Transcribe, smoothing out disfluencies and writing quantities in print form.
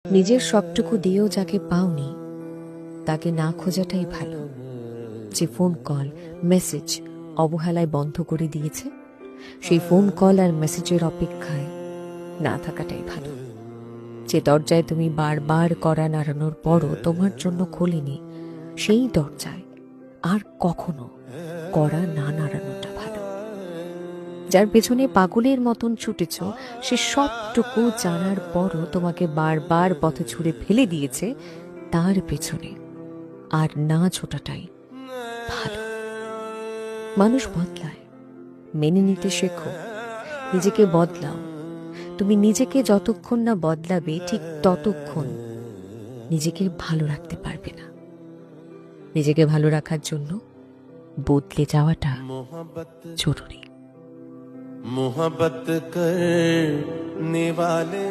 নিজের সবটুকু দিয়েও যাকে পাওনি তাকে না খোঁজাটাই ভালো। যে ফোন কল মেসেজ অবহেলায় বন্ধ করে দিয়েছে, সেই ফোন কল আর মেসেজের অপেক্ষায় না থাকাটাই ভালো। যে দরজায় তুমি বারবার কড়া নাড়ানোর পরও তোমার জন্য খোলেনি, সেই দরজায় আর কখনো কড়া না নাড়ানোটা ভালো। যার পেছনে পাগলের মতন ছুটেছ, সে সবটুকু জানার পরও তোমাকে বারবার পথে ছুঁড়ে ফেলে দিয়েছে, তার পেছনে আর না ছোটাটাই ভালো। মানুষ বদলায়, মেনে নিতে শেখো, নিজেকে বদলাও। তুমি নিজেকে যতক্ষণ না বদলাবে, ঠিক ততক্ষণ নিজেকে ভালো রাখতে পারবে না। নিজেকে ভালো রাখার জন্য বদলে যাওয়াটা জরুরি। मोहब्बत करने वाले